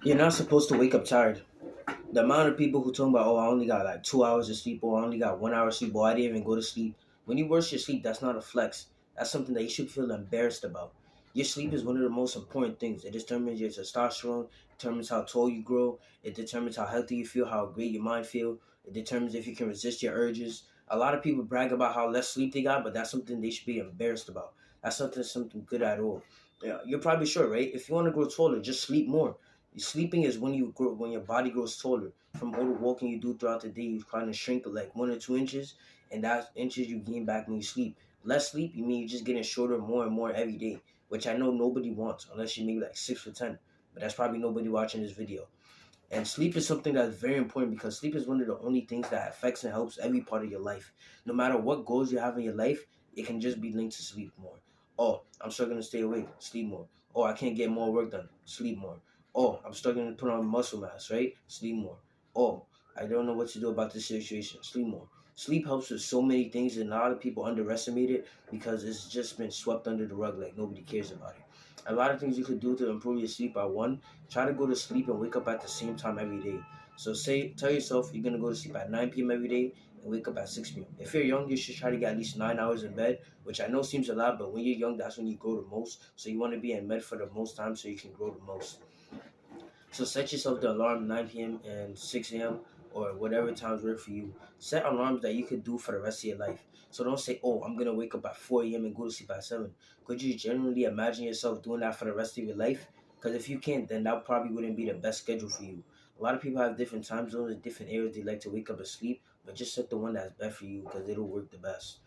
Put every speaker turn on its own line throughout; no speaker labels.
You're not supposed to wake up tired. The amount of people who talk about, oh, I only got like 2 hours of sleep, or I only got 1 hour of sleep, or I didn't even go to sleep. When you worse your sleep, that's not a flex. That's something that you should feel embarrassed about. Your sleep is one of the most important things. It determines your testosterone, determines how tall you grow, it determines how healthy you feel, how great your mind feel. It determines if you can resist your urges. A lot of people brag about how less sleep they got, but that's something they should be embarrassed about. That's something good at all. Yeah, you're probably sure, right? If you want to grow taller, just sleep more. Sleeping is when you grow, when your body grows taller. From all the walking you do throughout the day, you kind of shrink like 1 or 2 inches, and that inches you gain back when you sleep. Less sleep, you mean you're just getting shorter more and more every day, which I know nobody wants unless you maybe like 6 or 10. But that's probably nobody watching this video. And sleep is something that's very important because sleep is one of the only things that affects and helps every part of your life. No matter what goals you have in your life, it can just be linked to sleep more. Oh, I'm struggling to stay awake, sleep more. Oh, I can't get more work done, sleep more. Oh, I'm struggling to put on muscle mass, right? Sleep more. Oh, I don't know what to do about this situation, sleep more. Sleep helps with so many things, and a lot of people underestimate it because it's just been swept under the rug like nobody cares about it. A lot of things you could do to improve your sleep are: one, try to go to sleep and wake up at the same time every day. So tell yourself you're gonna go to sleep at 9 p.m. every day and wake up at 6 p.m. If you're young, you should try to get at least 9 hours in bed, which I know seems a lot, but when you're young, that's when you grow the most. So you want to be in bed for the most time so you can grow the most. So set yourself the alarm 9 p.m. and 6 a.m. or whatever times work for you. Set alarms that you could do for the rest of your life. So don't say, oh, I'm gonna wake up at 4 a.m. and go to sleep at 7. Could you generally imagine yourself doing that for the rest of your life? Because if you can't, then that probably wouldn't be the best schedule for you. A lot of people have different time zones, different areas they like to wake up and sleep, but just set the one that's best for you because it'll work the best.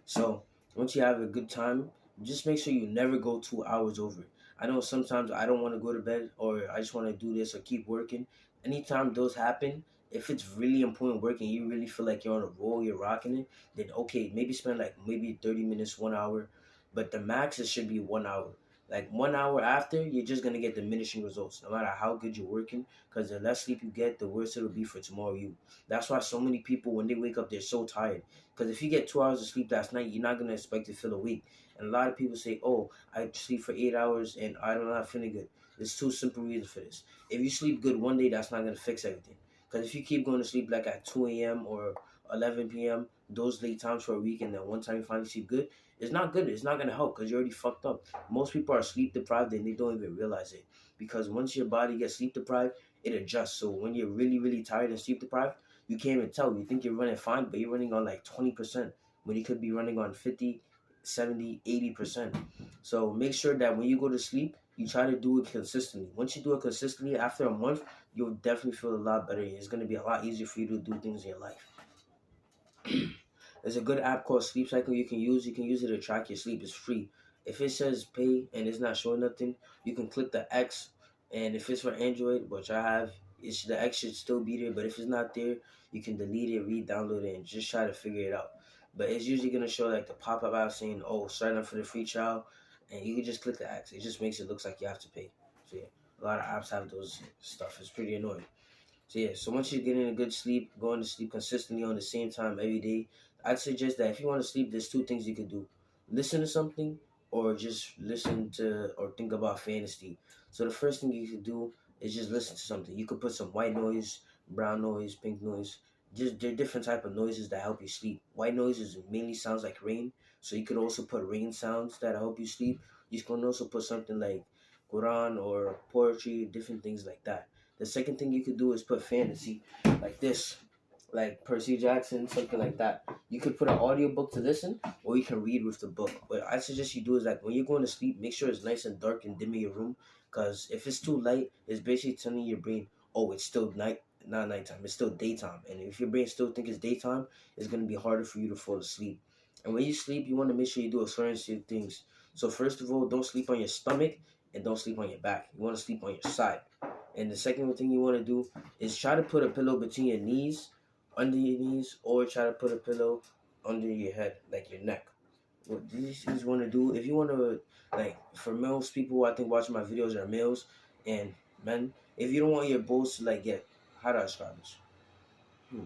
So once you have a good time, just make sure you never go 2 hours over. I know sometimes I don't want to go to bed or I just want to do this or keep working. Anytime those happen, if it's really important work and you really feel like you're on a roll, you're rocking it, then okay, maybe spend like maybe 30 minutes, 1 hour. But the max it should be 1 hour. Like 1 hour after, you're just gonna get diminishing results, no matter how good you're working. Because the less sleep you get, the worse it'll be for tomorrow you. That's why so many people when they wake up, they're so tired because if you get 2 hours of sleep last night, you're not gonna expect to feel awake. And a lot of people say, "Oh, I sleep for 8 hours and I'm not feeling good." There's two simple reasons for this. If you sleep good one day, that's not gonna fix everything. Because if you keep going to sleep like at 2 a.m. or 11 p.m., those late times for a week, and then one time you finally sleep good, it's not good. It's not gonna help because you're already fucked up. Most people are sleep deprived and they don't even realize it. Because once your body gets sleep deprived, it adjusts. So when you're really, really tired and sleep deprived, you can't even tell. You think you're running fine, but you're running on like 20% when you could be running on 50, 70, 80%. So make sure that when you go to sleep, you try to do it consistently. Once you do it consistently, after a month, you'll definitely feel a lot better. It's going to be a lot easier for you to do things in your life. There's a good app called Sleep Cycle you can use. You can use it to track your sleep. It's free. If it says pay and it's not showing nothing, you can click the X. And if it's for Android, which I have, the X should still be there. But if it's not there, you can delete it, re-download it, and just try to figure it out. But it's usually gonna show like the pop-up out saying, "Oh, sign up for the free trial," and you can just click the X. It just makes it look like you have to pay. So yeah, a lot of apps have those stuff. It's pretty annoying. So yeah, so once you're getting a good sleep, going to sleep consistently on the same time every day, I'd suggest that if you want to sleep, there's two things you could do: listen to something, or just listen to or think about fantasy. So the first thing you could do is just listen to something. You could put some white noise, brown noise, pink noise. Just there are different type of noises that help you sleep. White noises mainly sounds like rain, so you could also put rain sounds that help you sleep. You can also put something like Quran or poetry, different things like that. The second thing you could do is put fantasy, like this, like Percy Jackson, something like that. You could put an audiobook to listen, or you can read with the book. What I suggest you do is like when you're going to sleep, make sure it's nice and dark and dim in your room, because if it's too light, it's basically telling your brain, oh, it's still night, not nighttime, it's still daytime. And if your brain still think it's daytime, it's gonna be harder for you to fall asleep. And when you sleep, you want to make sure you do a certain things. So first of all, don't sleep on your stomach and don't sleep on your back. You want to sleep on your side. And the second thing you want to do is try to put a pillow between your knees, under your knees, or try to put a pillow under your head, like your neck. What these things want to do, if you want to, like for males, people I think watching my videos are males and men. If you don't want your balls to like get, how do I describe this? Hmm.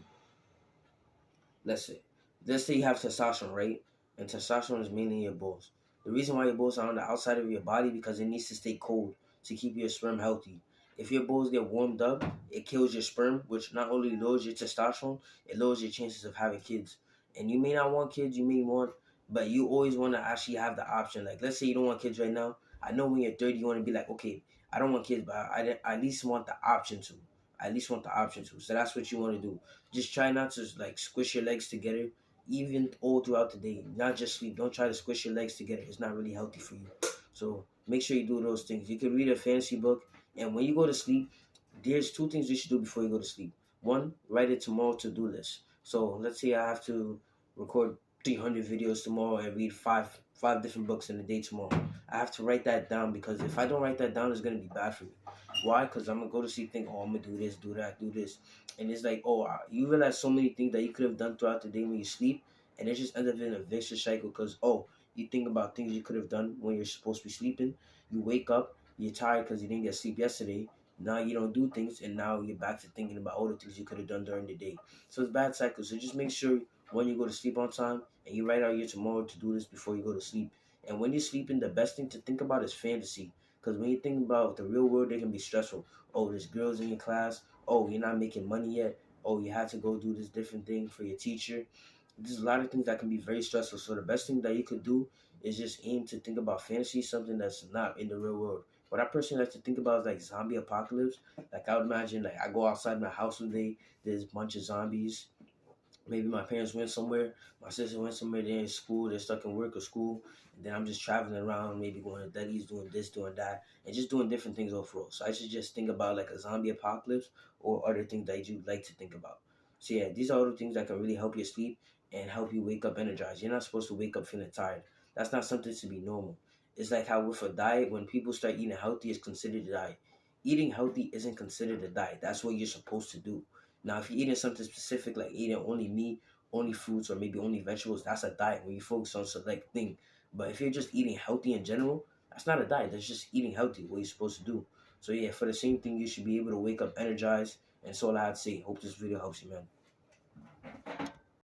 Let's say, let's say you have testosterone, right? And testosterone is mainly in your balls. The reason why your balls are on the outside of your body because it needs to stay cold to keep your sperm healthy. If your balls get warmed up, it kills your sperm, which not only lowers your testosterone, it lowers your chances of having kids. And you may not want kids, you may want, but you always want to actually have the option. Like, let's say you don't want kids right now. I know when you're 30, you want to be like, okay, I don't want kids, but I at least want the option to. I at least want the option to. So that's what you want to do. Just try not to like squish your legs together, even all throughout the day. Not just sleep. Don't try to squish your legs together. It's not really healthy for you. So make sure you do those things. You can read a fantasy book, and when you go to sleep, there's two things you should do before you go to sleep. One, write a tomorrow to-do list. So let's say I have to record 300 videos tomorrow and read five different books in a day tomorrow. I have to write that down, because if I don't write that down, it's gonna be bad for me. Why? Because I'm gonna go to sleep thinking, oh, I'm gonna do this, do that, do this, and it's like, oh, you realize so many things that you could have done throughout the day when you sleep, and it just ends up in a vicious cycle. Because you think about things you could have done when you're supposed to be sleeping. You wake up, you're tired because you didn't get sleep yesterday. Now you don't do things, and now you're back to thinking about all the things you could have done during the day. So it's bad cycle. So just make sure when you go to sleep on time, and you write out your tomorrow to do this before you go to sleep. And when you're sleeping, the best thing to think about is fantasy. Because when you think about the real world, it can be stressful. Oh, there's girls in your class. Oh, you're not making money yet. Oh, you had to go do this different thing for your teacher. There's a lot of things that can be very stressful. So the best thing that you could do is just aim to think about fantasy, something that's not in the real world. What I personally like to think about is like zombie apocalypse. Like I would imagine, like I go outside my house one day, there's a bunch of zombies. Maybe my parents went somewhere, my sister went somewhere, they're in school, they're stuck in work or school, and then I'm just traveling around, maybe going to Delhi's, doing this, doing that, and just doing different things overall. So I should just think about like a zombie apocalypse or other things that you'd like to think about. So yeah, these are all the things that can really help you sleep and help you wake up energized. You're not supposed to wake up feeling tired. That's not something to be normal. It's like how with a diet, when people start eating healthy, it's considered a diet. Eating healthy isn't considered a diet. That's what you're supposed to do. Now, if you're eating something specific, like eating only meat, only fruits, or maybe only vegetables, that's a diet where you focus on select thing. But if you're just eating healthy in general, that's not a diet. That's just eating healthy, what you're supposed to do. So yeah, for the same thing, you should be able to wake up energized. And so all I had to say. Hope this video helps you, man.